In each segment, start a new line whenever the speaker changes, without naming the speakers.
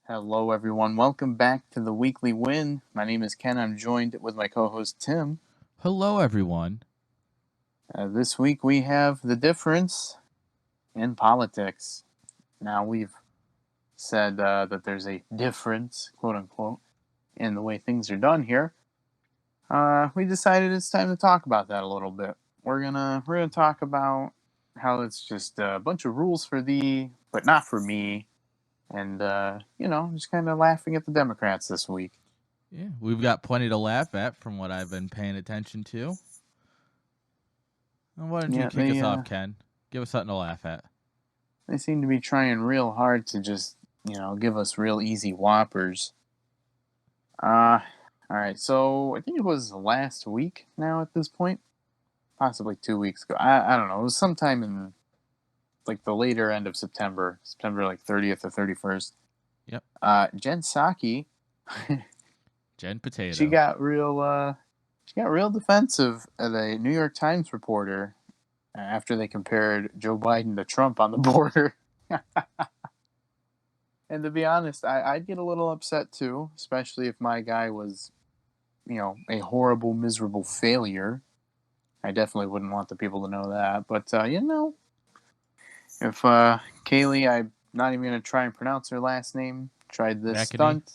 Hello, everyone. Welcome back to the Weekly Win. My name is Ken. I'm joined with my co-host Tim.
Hello, everyone.
This week we have the difference in politics. Now, we've said that there's a difference, quote unquote, in the way things are done here. We decided it's time to talk about that a little bit. We're gonna talk about how it's just a bunch of rules for thee, but not for me. And just kind of laughing at the Democrats this week.
Yeah, we've got plenty to laugh at from what I've been paying attention to. And why don't you kick us off, Ken? Give us something to laugh at.
They seem to be trying real hard to just, give us real easy whoppers. All right, so I think it was last week now at this point. Possibly 2 weeks ago. I don't know. It was sometime in like the later end of September like 30th or 31st.
Yep.
Jen Psaki.
Jen Potato.
She got real defensive at a New York Times reporter after they compared Joe Biden to Trump on the border. And to be honest, I'd get a little upset too, especially if my guy was, a horrible, miserable failure. I definitely wouldn't want the people to know that. But, if Kaylee, I'm not even going to try and pronounce her last name, tried this
McAdee,
stunt.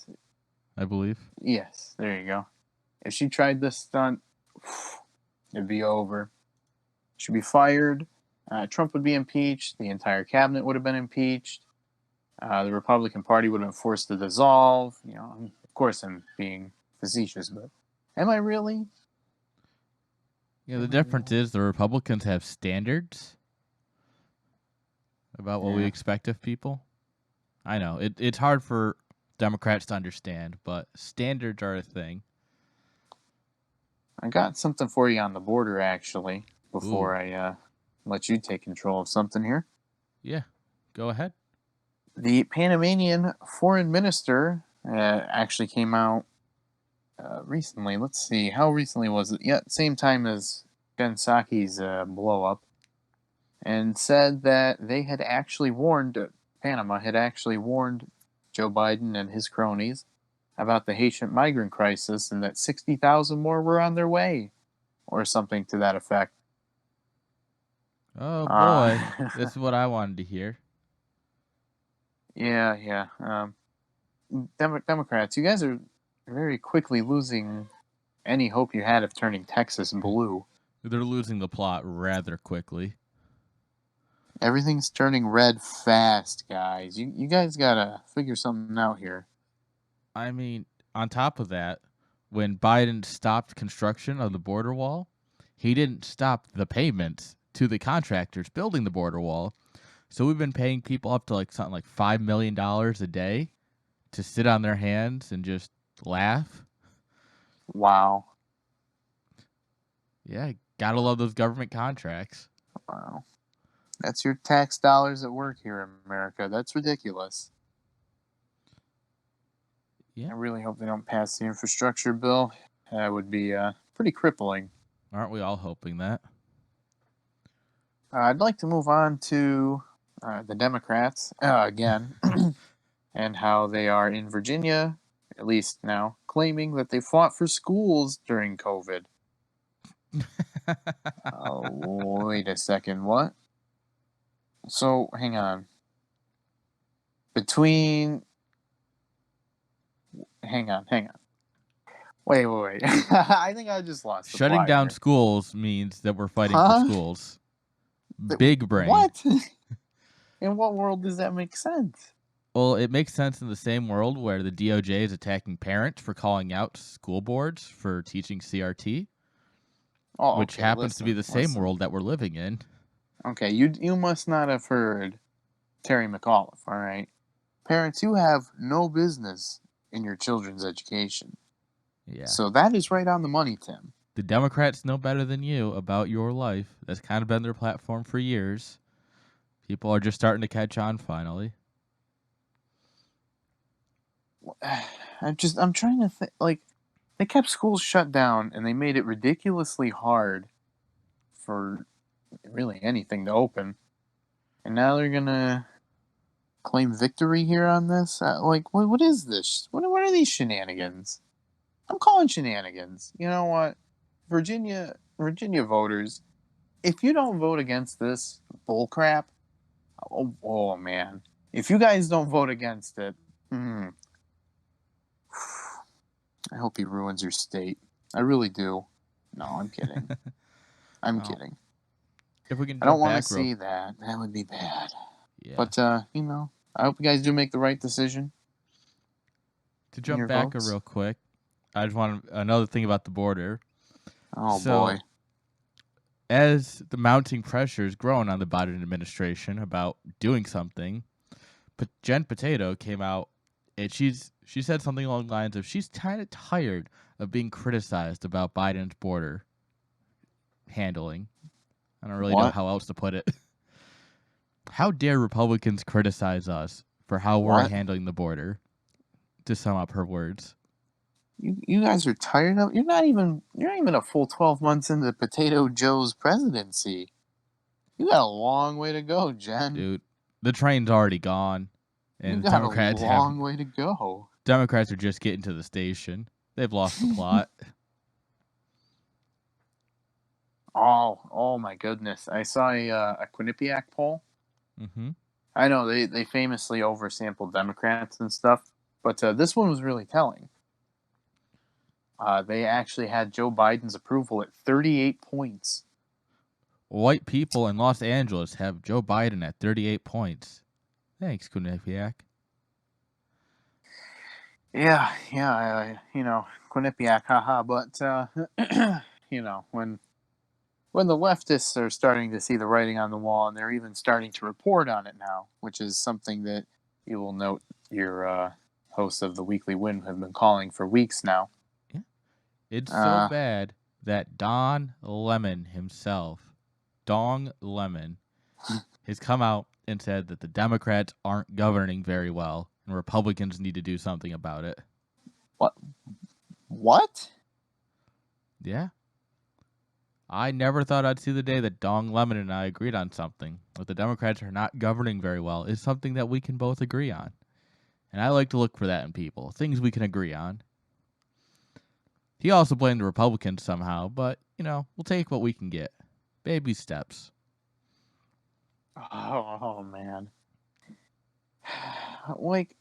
I believe.
Yes, there you go. If she tried this stunt, it'd be over. She'd be fired. Trump would be impeached. The entire cabinet would have been impeached. The Republican Party would have been forced to dissolve. Of course, I'm being facetious, but am I really?
Yeah, the difference is the Republicans have standards about what we expect of people. I know it's hard for Democrats to understand, but standards are a thing.
I got something for you on the border, actually, before I let you take control of something here.
Yeah, go ahead.
The Panamanian foreign minister actually came out recently. Let's see, how recently was it? Yeah, same time as Jen Psaki's blow up, and said that they had actually warned, Panama had actually warned Joe Biden and his cronies about the Haitian migrant crisis and that 60,000 more were on their way, or something to that effect.
Oh, boy. This is what I wanted to hear.
Yeah. Democrats, you guys are very quickly losing any hope you had of turning Texas blue.
They're losing the plot rather quickly.
Everything's turning red fast, guys. You guys gotta figure something out here.
I mean, on top of that, when Biden stopped construction of the border wall, he didn't stop the payments to the contractors building the border wall. So we've been paying people up to something like $5 million a day to sit on their hands and just laugh.
Wow.
Yeah, gotta love those government contracts.
Wow. That's your tax dollars at work here in America. That's ridiculous.
Yeah.
I really hope they don't pass the infrastructure bill. That would be pretty crippling.
Aren't we all hoping that?
I'd like to move on to the Democrats again and how they are in Virginia, at least now, claiming that they fought for schools during COVID. Wait a second, what? So, hang on. Hang on. Wait. I think I just lost the plot.
Shutting down schools means that we're fighting for schools. Big brain.
What? In what world does that make sense?
Well, it makes sense in the same world where the DOJ is attacking parents for calling out school boards for teaching CRT, which happens to be the same world that we're living in.
Okay, you must not have heard Terry McAuliffe, all right? Parents, you have no business in your children's education.
Yeah.
So that is right on the money, Tim.
The Democrats know better than you about your life. That's kind of been their platform for years. People are just starting to catch on finally.
I'm trying to think, they kept schools shut down and they made it ridiculously hard for really anything to open. And now they're gonna claim victory here on this? Like, what is this? What are these shenanigans? I'm calling shenanigans. You know what? Virginia voters, if you don't vote against this bullcrap, oh man. If you guys don't vote against it, I hope he ruins your state. I really do. No, I'm kidding. I'm kidding.
If we can
I don't
jump
want to
back
see that. That would be bad.
Yeah.
But, you know, I hope you guys do make the right decision.
To jump back real quick, I just want another thing about the border.
Oh, boy.
As the mounting pressure is growing on the Biden administration about doing something, but Jen Potato came out and she said something along the lines of she's kind of tired of being criticized about Biden's border handling. I don't really know how else to put it. How dare Republicans criticize us for how we're handling the border? To sum up her words.
You guys are tired of. You're not even a full 12 months into Potato Joe's presidency. You got a long way to go, Jen.
Dude, the train's already gone, and
you got a long way to go.
Democrats are just getting to the station. They've lost the plot.
Oh my goodness! I saw a Quinnipiac poll.
Mm-hmm.
I know they famously oversampled Democrats and stuff, but this one was really telling. They actually had Joe Biden's approval at 38 points.
White people in Los Angeles have Joe Biden at 38 points. Thanks, Quinnipiac.
Yeah, Quinnipiac, haha. But when the leftists are starting to see the writing on the wall, and they're even starting to report on it now, which is something that you will note your hosts of the Weekly Win have been calling for weeks now.
Yeah. It's so bad that Don Lemon himself, Dong Lemon, has come out and said that the Democrats aren't governing very well and Republicans need to do something about it.
What?
Yeah. I never thought I'd see the day that Dong Lemon and I agreed on something. That the Democrats are not governing very well is something that we can both agree on. And I like to look for that in people. Things we can agree on. He also blamed the Republicans somehow, but, we'll take what we can get. Baby steps.
Oh man. Like,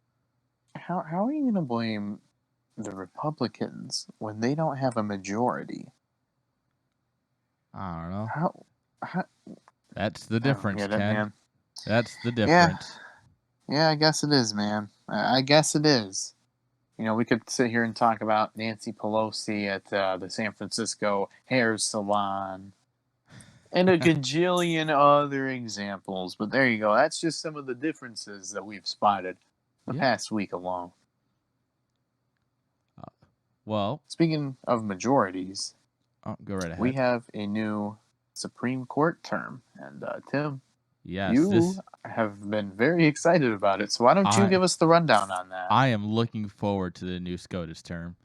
how are you going to blame the Republicans when they don't have a majority?
I don't know.
How
That's the difference, Ken.
Man.
That's the difference.
Yeah, I guess it is, man. I guess it is. We could sit here and talk about Nancy Pelosi at the San Francisco hair salon and a gajillion other examples. But there you go. That's just some of the differences that we've spotted the past week alone.
Well,
speaking of majorities,
go right ahead.
We have a new Supreme Court term. And Tim,
yes,
you have been very excited about it. So why don't you give us the rundown on that?
I am looking forward to the new SCOTUS term.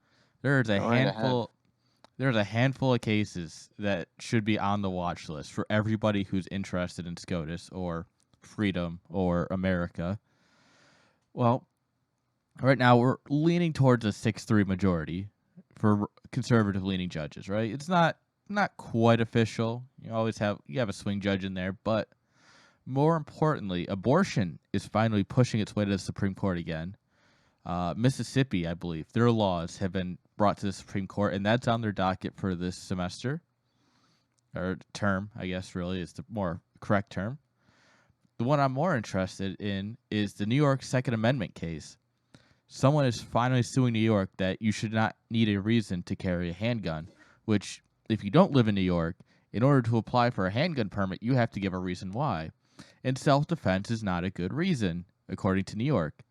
There's a handful of cases that should be on the watch list for everybody who's interested in SCOTUS or freedom or America. Well, right now we're leaning towards a 6-3 majority for conservative-leaning judges, right? It's not quite official. You have a swing judge in there, but more importantly, abortion is finally pushing its way to the Supreme Court again. Mississippi, I believe, their laws have been brought to the Supreme Court, and that's on their docket for this semester. Or term, I guess, really, is the more correct term. The one I'm more interested in is the New York Second Amendment case. Someone is finally suing New York that you should not need a reason to carry a handgun, which, if you don't live in New York, in order to apply for a handgun permit, you have to give a reason why. And self-defense is not a good reason, according to New York.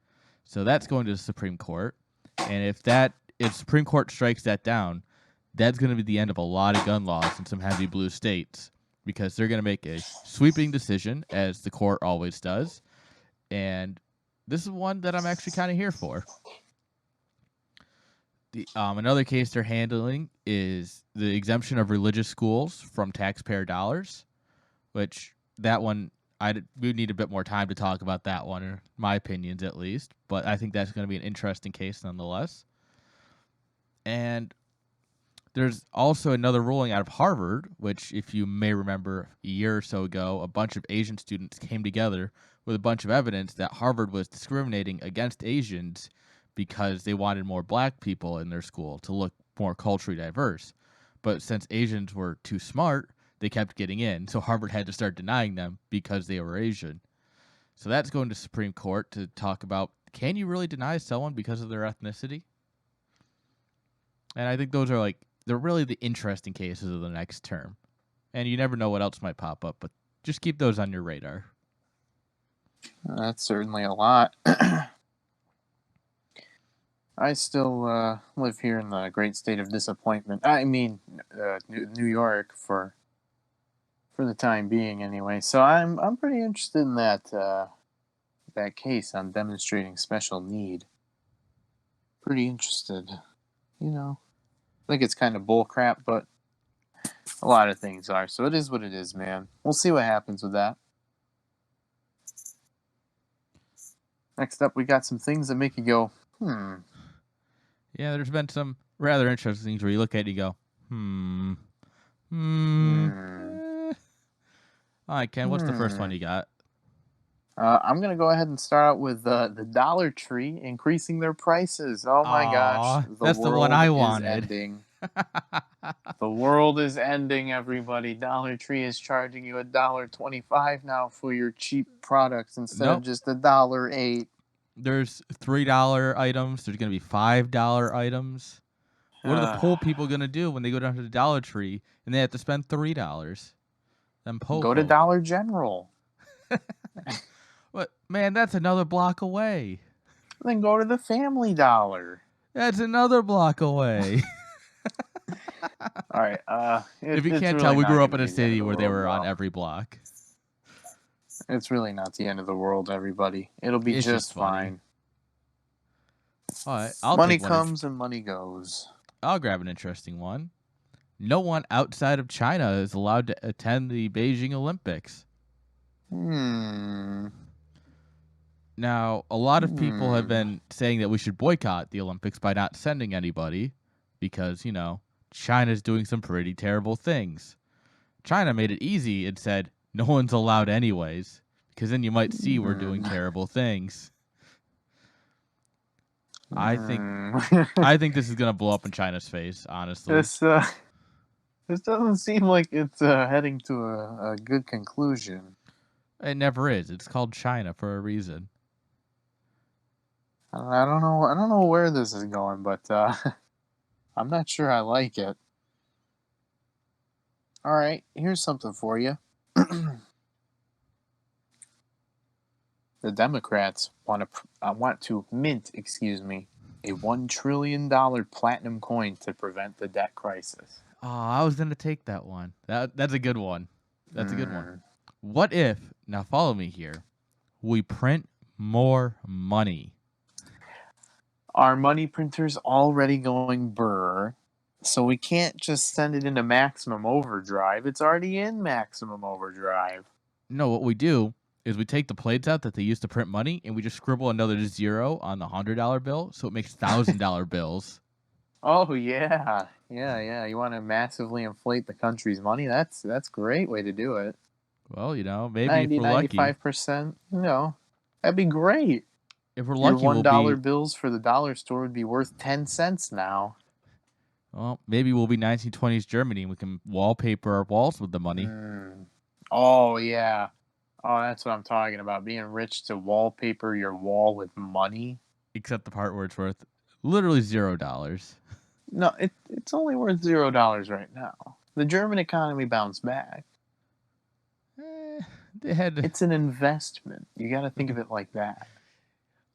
So that's going to the Supreme Court. And if Supreme Court strikes that down, that's going to be the end of a lot of gun laws in some heavy blue states, because they're going to make a sweeping decision, as the court always does. And this is one that I'm actually kind of here for. Another case they're handling is the exemption of religious schools from taxpayer dollars, which that one we need a bit more time to talk about that one, in my opinions at least. But I think that's going to be an interesting case nonetheless. And there's also another ruling out of Harvard, which, if you may remember, a year or so ago, a bunch of Asian students came together with a bunch of evidence that Harvard was discriminating against Asians because they wanted more black people in their school to look more culturally diverse. But since Asians were too smart, they kept getting in, so Harvard had to start denying them because they were Asian. So that's going to Supreme Court to talk about, can you really deny someone because of their ethnicity? And I think those are they're really the interesting cases of the next term. And you never know what else might pop up, but just keep those on your radar.
That's certainly a lot. I still live here in the great state of disappointment. I mean, New York for the time being, anyway. So I'm pretty interested in that case on demonstrating special need. Pretty interested, I think it's kind of bullcrap, but a lot of things are. So it is what it is, man. We'll see what happens with that. Next up, we got some things that make you go,
Yeah, there's been some rather interesting things where you look at it and you go, All right, Ken, what's the first one you got?
I'm going to go ahead and start out with the Dollar Tree increasing their prices. Oh my gosh.
That's the one I wanted.
Ending. The world is ending, everybody. Dollar Tree is charging you $1.25 now for your cheap products instead of just $1.08.
There's $3 items. There's going to be $5 items. What are the poor people going to do when they go down to the Dollar Tree and they have to spend $3? Them
Go to Dollar General.
What, man, that's another block away.
Then go to the Family Dollar.
That's another block away.
All right.
If you can't tell, we grew up in a city where they were on every block.
It's really not the end of the world, everybody. It'll be just fine.
All right,
money comes and money goes.
I'll grab an interesting one. No one outside of China is allowed to attend the Beijing Olympics. Now, a lot of people have been saying that we should boycott the Olympics by not sending anybody because, China's doing some pretty terrible things. China made it easy and said, no one's allowed anyways, because then you might see we're doing terrible things. I think this is going to blow up in China's face, honestly.
This doesn't seem like it's heading to a good conclusion.
It never is. It's called China for a reason.
I don't know where this is going, but I'm not sure I like it. All right, here's something for you. The Democrats want to mint, a $1 trillion platinum coin to prevent the debt crisis.
Oh, I was going to take that one. That's a good one. That's a good one. What if, now follow me here, we print more money?
Our money printer's already going burr, so we can't just send it into maximum overdrive. It's already in maximum overdrive.
No, what we do is we take the plates out that they use to print money, and we just scribble another zero on the $100 bill, so it makes $1,000 bills.
Oh, yeah. Yeah. You want to massively inflate the country's money? That's a great way to do it.
Well, maybe 90, if we're
95%, that'd be great.
If we're lucky,
your $1 bills for the dollar store would be worth 10 cents now.
Well, maybe we'll be 1920s Germany, and we can wallpaper our walls with the money.
Oh, yeah. Oh, that's what I'm talking about. Being rich to wallpaper your wall with money.
Except the part where it's worth literally $0.
No, it's only worth $0 right now. The German economy bounced back. It's an investment. You got to think of it like that.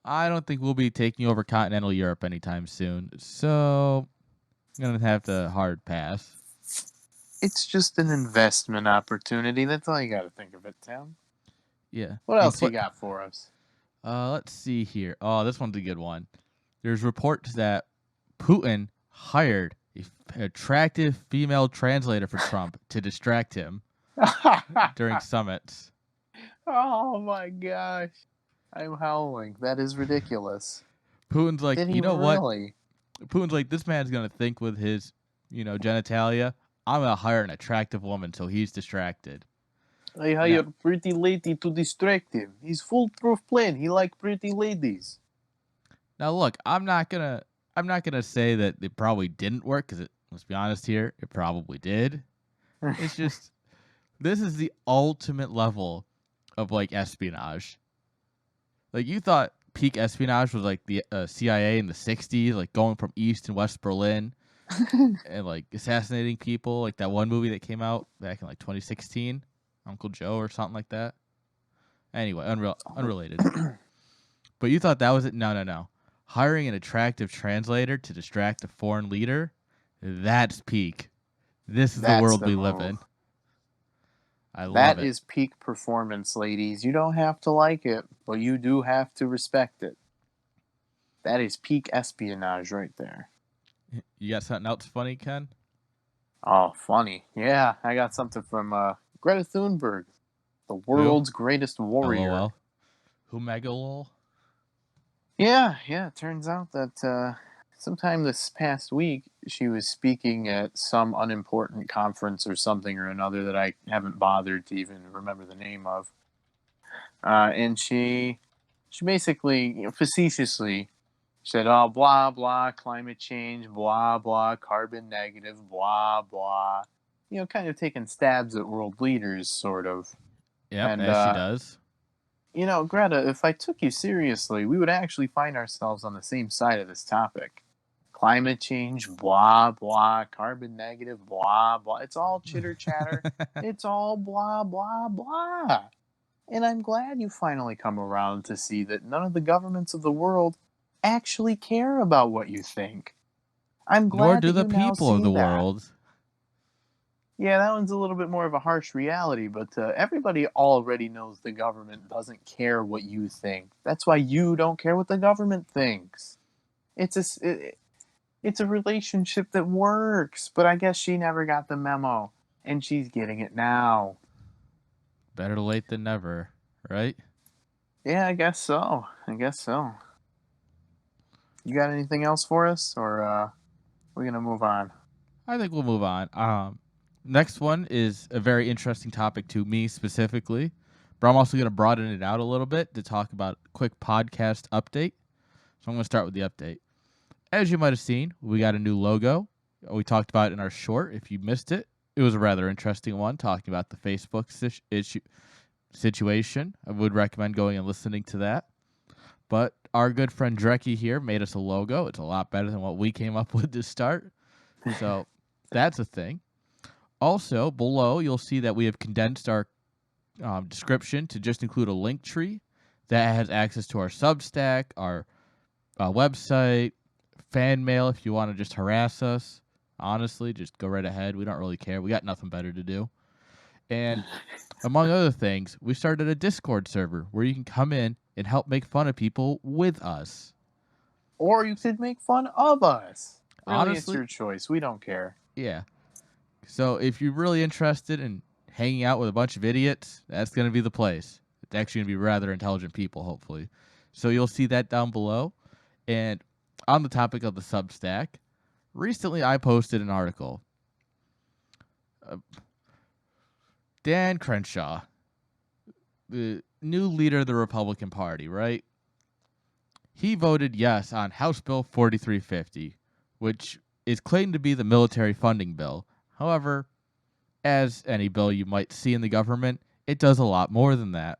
I don't think we'll be taking over continental Europe anytime soon, so I'm going to have to hard pass.
It's just an investment opportunity. That's all you got to think of it, Tim.
Yeah.
What else you got for us?
Let's see here. Oh, this one's a good one. There's reports that Putin hired an attractive female translator for Trump to distract him during summits.
Oh my gosh. I'm howling. That is ridiculous.
Putin's like,
Did he
you know what?
really?
Putin's like, this man's gonna think with his, genitalia. I'm gonna hire an attractive woman so he's distracted.
I
Now,
hired pretty lady to distract him. He's foolproof plan. He like pretty ladies.
now look, I'm not gonna say that it probably didn't work because let's be honest here, it probably did. It's just this is the ultimate level of like espionage. Like you thought peak espionage was like the CIA in the '60s, like going from East and West Berlin and like assassinating people, like that one movie that came out back in like 2016, Uncle Joe or something like that. Anyway, unrelated. But you thought that was it? No, no, no. Hiring an attractive translator to distract a foreign leader, that's peak. This is the
That's
world
the
we live
move.
in. I love
That
it.
is peak performance, ladies. You don't have to like it, but you do have to respect it. That is peak espionage right there.
You got something else funny, Ken?
Oh, funny. Yeah, I got something from Greta Thunberg, the
Who?
world's greatest warrior.
LOL. Who megalol?
Yeah, it turns out that sometime this past week she was speaking at some unimportant conference or something or another that I haven't bothered to even remember the name of. And she basically, facetiously said, "Oh, blah blah, climate change, blah blah, carbon negative, blah blah." Kind of taking stabs at world leaders, sort of.
Yep,
And
as she does.
Greta, if I took you seriously, we would actually find ourselves on the same side of this topic. Climate change, blah blah, carbon negative, blah blah. It's all chitter chatter. It's all blah blah blah. And I'm glad you finally come around to see that none of the governments of the world actually care about what you think. I'm
Nor
glad
do
that
the
you now
people of
see
the
that.
world.
Yeah, that one's a little bit more of a harsh reality, but everybody already knows the government doesn't care what you think. That's why you don't care what the government thinks. It's a relationship that works, but I guess she never got the memo, and she's getting it now.
Better late than never, right?
Yeah, I guess so. You got anything else for us, or we're gonna move on?
I think we'll move on. Next one is a very interesting topic to me specifically, but I'm also going to broaden it out a little bit to talk about a quick podcast update. So I'm going to start with the update. As you might have seen, we got a new logo. We talked about it in our short. If you missed it, it was a rather interesting one talking about the Facebook situation. I would recommend going and listening to that. But our good friend Drecky here made us a logo. It's a lot better than what we came up with to start. So that's a thing. Also, below, you'll see that we have condensed our description to just include a link tree that has access to our Substack, our website, fan mail if you want to just harass us. Honestly, just go right ahead. We don't really care. We got nothing better to do. And among other things, we started a Discord server where you can come in and help make fun of people with us.
Or you could make fun of us. Really,
Honestly,
it's your choice. We don't care.
yeah. So if you're really interested in hanging out with a bunch of idiots, that's going to be the place. It's actually going to be rather intelligent people, hopefully. So you'll see that down below. And on the topic of the Substack, recently I posted an article. Dan Crenshaw, the new leader of the Republican Party, right? He voted yes on House Bill 4350, which is claimed to be the military funding bill. However, as any bill you might see in the government, it does a lot more than that.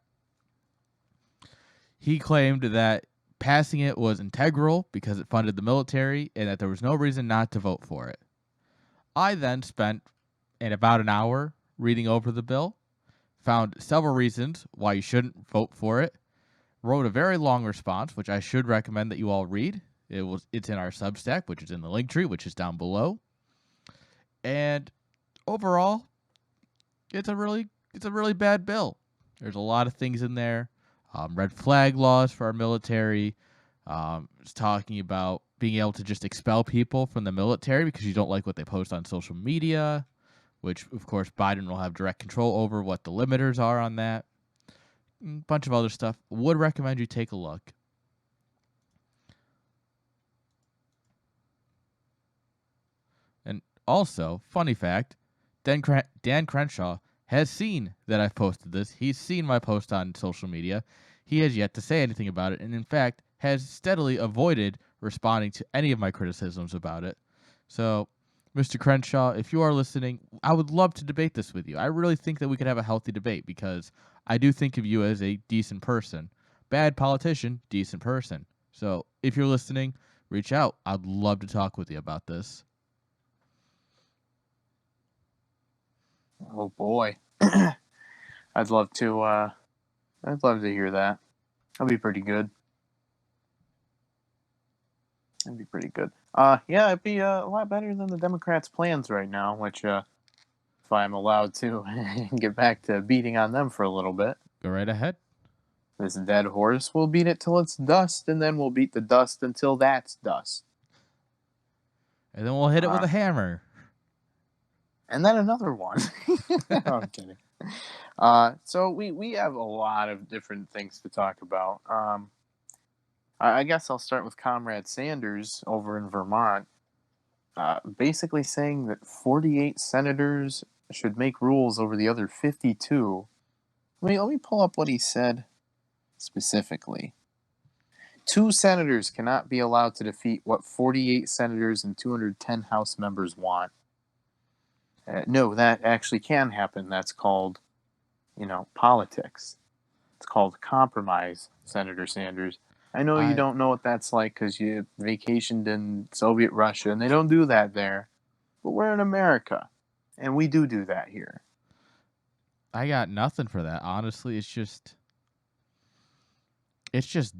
He claimed that passing it was integral because it funded the military and that there was no reason not to vote for it. I then spent about an hour reading over the bill, found several reasons why you shouldn't vote for it, wrote a very long response, which I should recommend that you all read. It's in our Substack, which is in the link tree, which is down below. And overall, it's a really bad bill. There's a lot of things in there. Red flag laws for our military. It's talking about being able to just expel people from the military because you don't like what they post on social media, which, of course, Biden will have direct control over what the limiters are on that. bunch of other stuff. Would recommend you take a look. And also, funny fact, Dan Crenshaw has seen that I've posted this. He's seen my post on social media. He has yet to say anything about it, and in fact, has steadily avoided responding to any of my criticisms about it. So, Mr. Crenshaw, if you are listening, I would love to debate this with you. I really think that we could have a healthy debate because I do think of you as a decent person. Bad politician, decent person. So, if you're listening, reach out. I'd love to talk with you about this.
Oh boy, I'd love to. I'd love to hear that. That'd be pretty good. That'd be pretty good. Yeah, it'd be a lot better than the Democrats' plans right now. Which, if I'm allowed to get back to beating on them for a little bit,
Go right ahead.
this dead horse, we'll beat it till it's dust, and then we'll beat the dust until that's dust,
And then we'll hit it with a hammer.
and then another one. No, I'm kidding. So we have a lot of different things to talk about. I guess I'll start with Comrade Sanders over in Vermont, basically saying that 48 senators should make rules over the other 52. Let me pull up what he said specifically. 2 senators cannot be allowed to defeat what 48 senators and 210 House members want. No, that actually can happen. That's called, politics. It's called compromise, Senator Sanders. I know you don't know what that's like because you vacationed in Soviet Russia, and they don't do that there. But we're in America, and we do that here.
I got nothing for that. Honestly, it's just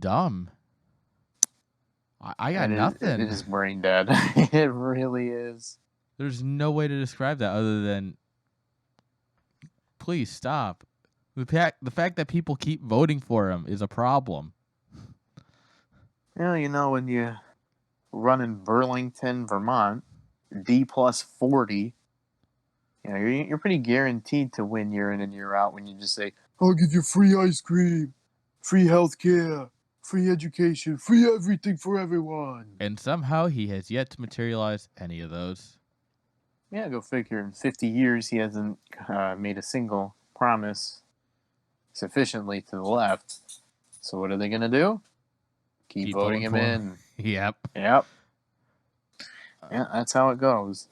dumb. I got nothing.
It is brain dead. It really is.
There's no way to describe that other than, please stop. The fact that people keep voting for him is a problem.
Well, when you run in Burlington, Vermont, D plus 40, you're pretty guaranteed to win year in and year out when you just say, I'll give you free ice cream, free health care, free education, free everything for everyone.
And somehow he has yet to materialize any of those.
Yeah, go figure. In 50 years, he hasn't made a single promise sufficiently to the left. So what are they going to do? Keep voting him in.
Yep.
Yeah, that's how it goes.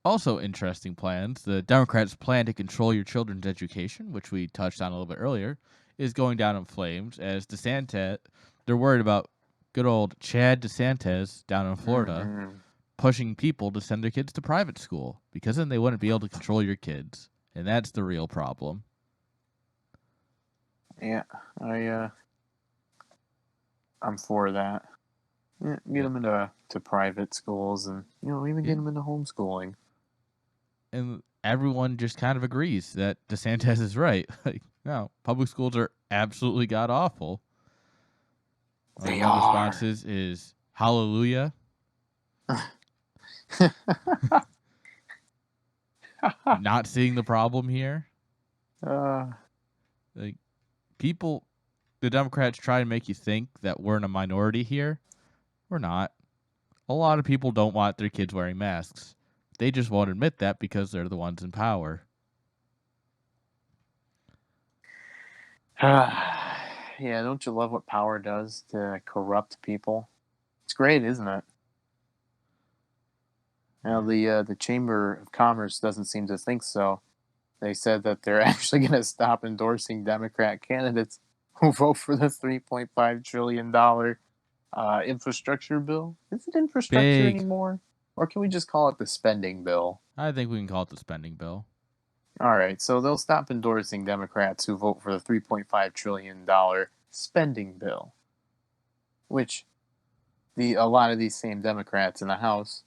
Also interesting plans. The Democrats' plan to control your children's education, which we touched on a little bit earlier, is going down in flames as DeSantis, they're worried about good old Chad DeSantis down in Florida pushing people to send their kids to private school because then they wouldn't be able to control your kids. And that's the real problem.
Yeah, I'm for that. Yeah, get them into private schools and, even get them into homeschooling.
And everyone just kind of agrees that DeSantis is right. Like, no, public schools are absolutely god awful.
They
one of the
are.
responses is hallelujah. Not seeing the problem here. Like, people, the Democrats try to make you think that we're in a minority here. We're not. A lot of people don't want their kids wearing masks. They just won't admit that because they're the ones in power.
Yeah, don't you love what power does to corrupt people? It's great, isn't it? Now, the Chamber of Commerce doesn't seem to think so. They said that they're actually going to stop endorsing Democrat candidates who vote for the $3.5 trillion infrastructure bill. Is it infrastructure anymore? Or can we just call it the spending bill?
I think we can call it the spending bill.
All right, so they'll stop endorsing Democrats who vote for the $3.5 trillion spending bill, which a lot of these same Democrats in the House,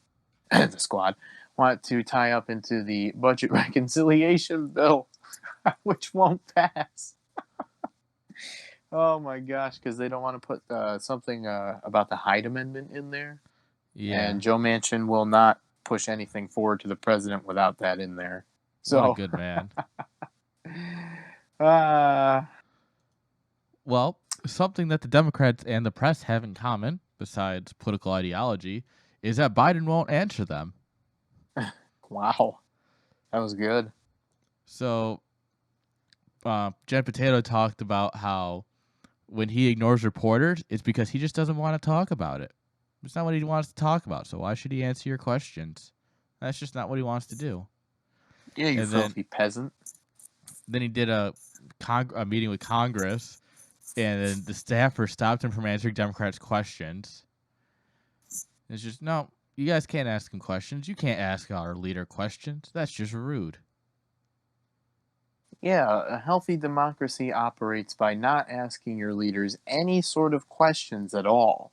the squad, want to tie up into the budget reconciliation bill, which won't pass. Oh my gosh, because they don't want to put something about the Hyde Amendment in there.
Yeah.
And Joe Manchin will not push anything forward to the president without that in there. So,
what a good man. Well, something that the Democrats and the press have in common, besides political ideology, is that Biden won't answer them.
Wow. That was good.
So, Jen Potato talked about how when he ignores reporters, it's because he just doesn't want to talk about it. It's not what he wants to talk about, so why should he answer your questions? That's just not what he wants to do.
Yeah, you
And
filthy peasant.
then he did a meeting with Congress, and then the staffer stopped him from answering Democrats' questions. It's just, no, you guys can't ask him questions. You can't ask our leader questions. That's just rude.
Yeah, a healthy democracy operates by not asking your leaders any sort of questions at all.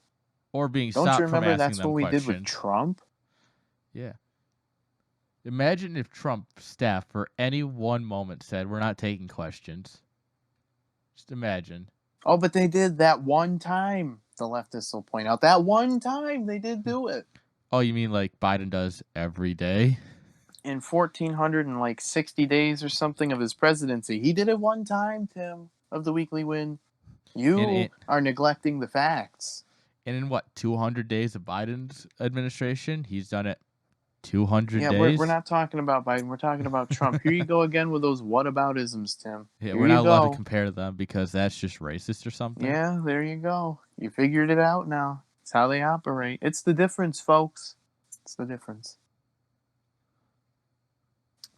Or being
Don't you
stopped from
remember
asking
that's
them
what we did with
questions.
Trump?
Yeah. Imagine if Trump's staff for any one moment said, we're not taking questions. Just imagine.
Oh, but they did that one time, the leftists will point out. That one time they did do it.
Oh, you mean like Biden does every day?
In 1,460 days or something of his presidency. He did it one time, Tim, of the weekly win. You are neglecting the facts.
And in what, 200 days of Biden's administration, he's done it 200
Yeah,
days?
we're not talking about Biden. We're talking about Trump. Here you go again with those whataboutisms, Tim.
Yeah,
Here
we're
you
not allowed to
go.
compare them because that's just racist or something.
Yeah, there you go. You figured it out now. It's how they operate. It's the difference, folks. It's the difference.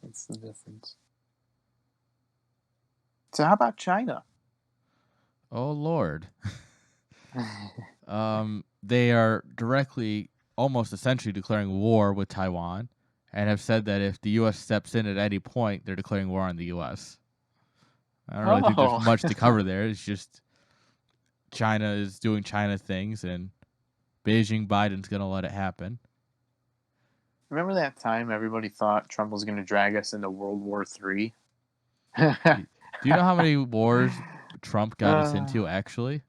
It's the difference. So how about China?
Oh, Lord. They are directly, almost essentially declaring war with Taiwan and have said that if the U.S. steps in at any point, they're declaring war on the U.S. I don't really think there's much to cover there. It's just China is doing China things, and Beijing Biden's going to let it happen.
Remember that time everybody thought Trump was going to drag us into World War III?
Do you know how many wars Trump got us into, actually?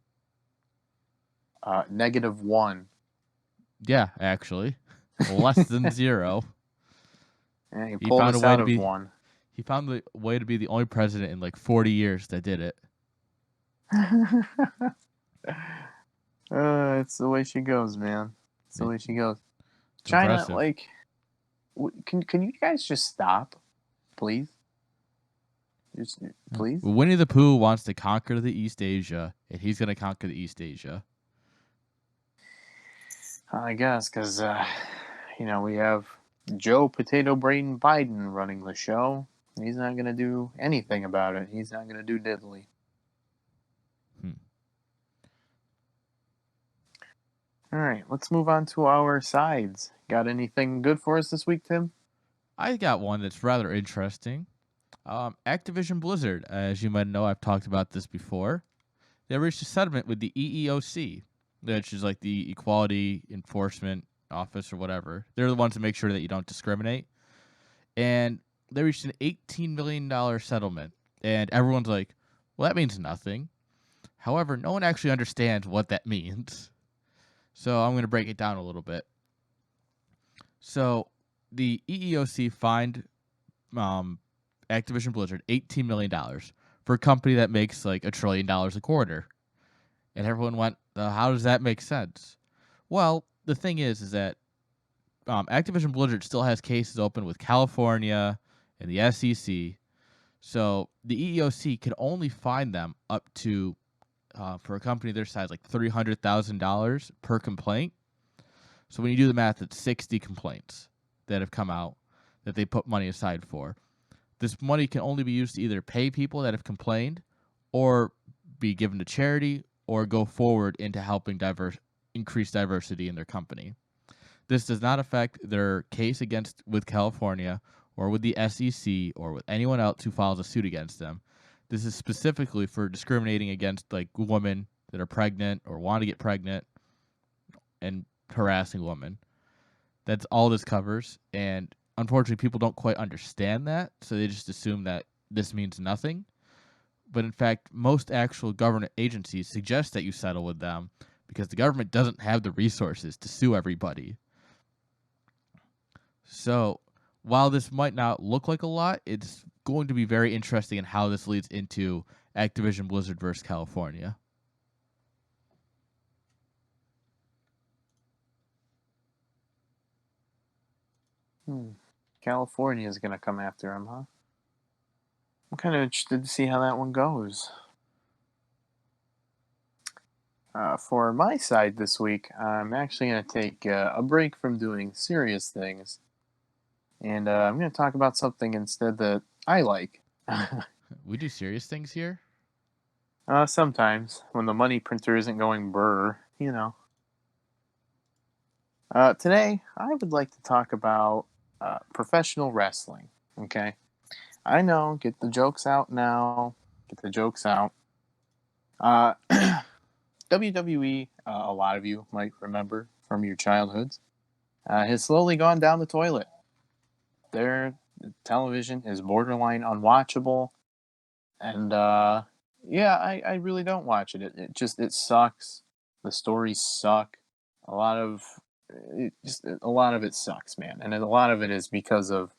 -1.
Yeah, actually. Less than 0.
Yeah, he pulled us out of one.
He found the way to be the only president in like 40 years that did it.
It's the way she goes, man. It's the way she goes.
It's
China,
impressive.
like, can you guys just stop, please? Just please.
Winnie the Pooh wants to conquer the East Asia, and he's going to conquer the East Asia.
I guess because we have Joe Potato Brain Biden running the show. He's not going to do anything about it. He's not going to do diddly. All right, let's move on to our sides. Got anything good for us this week, Tim?
I got one that's rather interesting. Activision Blizzard, as you might know, I've talked about this before. They reached a settlement with the EEOC, which is like the Equality Enforcement Office or whatever. They're the ones that make sure that you don't discriminate. And they reached an $18 million settlement. And everyone's like, well, that means nothing. However, no one actually understands what that means. So I'm going to break it down a little bit. So the EEOC fined Activision Blizzard $18 million for a company that makes like $1 trillion a quarter. And everyone went, how does that make sense? Well, the thing is that Activision Blizzard still has cases open with California and the SEC. So the EEOC can only fine them up to, for a company their size, like $300,000 per complaint. So when you do the math, it's 60 complaints that have come out that they put money aside for. This money can only be used to either pay people that have complained or be given to charity or go forward into helping increase diversity in their company. This does not affect their case with California or with the SEC or with anyone else who files a suit against them. This is specifically for discriminating against like women that are pregnant or want to get pregnant and harassing women. That's all this covers, and unfortunately people don't quite understand that, so they just assume that this means nothing. But in fact, most actual government agencies suggest that you settle with them because the government doesn't have the resources to sue everybody. So while this might not look like a lot, it's going to be very interesting in how this leads into Activision Blizzard versus California.
California is going to come after him, huh? I'm kind of interested to see how that one goes. For my side this week, I'm actually going to take a break from doing serious things, and I'm going to talk about something instead that I like.
We do serious things here?
Sometimes, when the money printer isn't going brr, you know. Today, I would like to talk about professional wrestling, okay? I know, get the jokes out now. Get the jokes out. WWE, a lot of you might remember from your childhoods, has slowly gone down the toilet. Their television is borderline unwatchable, and yeah, I really don't watch it. It sucks. The stories suck. A lot of a lot of it sucks, man, and a lot of it is because of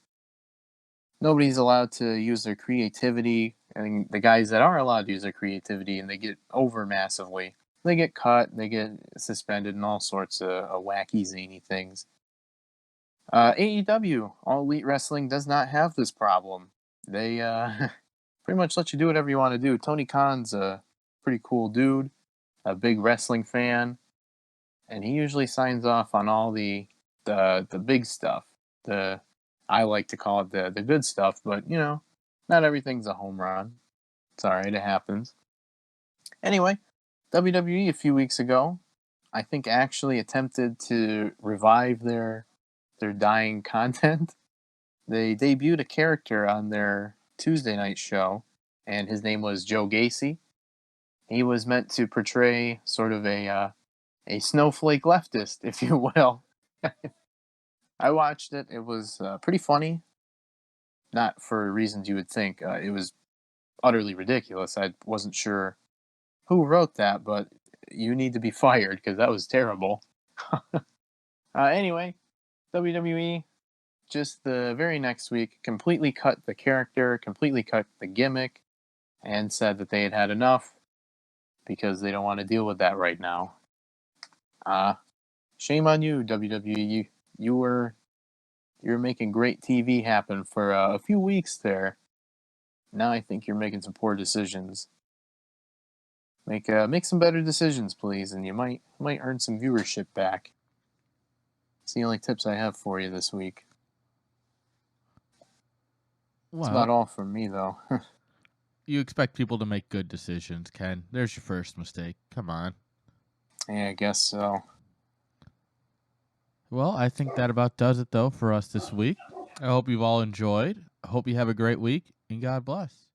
nobody's allowed to use their creativity, and the guys that are allowed to use their creativity and they get over massively, they get cut, they get suspended, and all sorts of wacky zany things. AEW, All Elite Wrestling, does not have this problem. They pretty much let you do whatever you want to do. Tony Khan's a pretty cool dude, a big wrestling fan, and he usually signs off on all the big stuff. The I like to call it the good stuff, but not everything's a home run. It's all right, it happens. Anyway, WWE a few weeks ago, I think actually attempted to revive their dying content. They debuted a character on their Tuesday night show, and his name was Joe Gacy. He was meant to portray sort of a snowflake leftist, if you will. I watched it. It was pretty funny. Not for reasons you would think. It was utterly ridiculous. I wasn't sure who wrote that, but you need to be fired because that was terrible. Anyway, WWE just the very next week completely cut the character, completely cut the gimmick, and said that they had had enough because they don't want to deal with that right now. Shame on you, WWE. You're making great TV happen for a few weeks there. Now I think you're making some poor decisions. Make some better decisions, please, and you might earn some viewership back. It's the only tips I have for you this week. That's about
Well,
all from me, though.
you expect people to make good decisions, Ken. There's your first mistake. Come on.
Yeah, I guess so.
Well, I think that about does it, though, for us this week. I hope you've all enjoyed. I hope you have a great week, and God bless.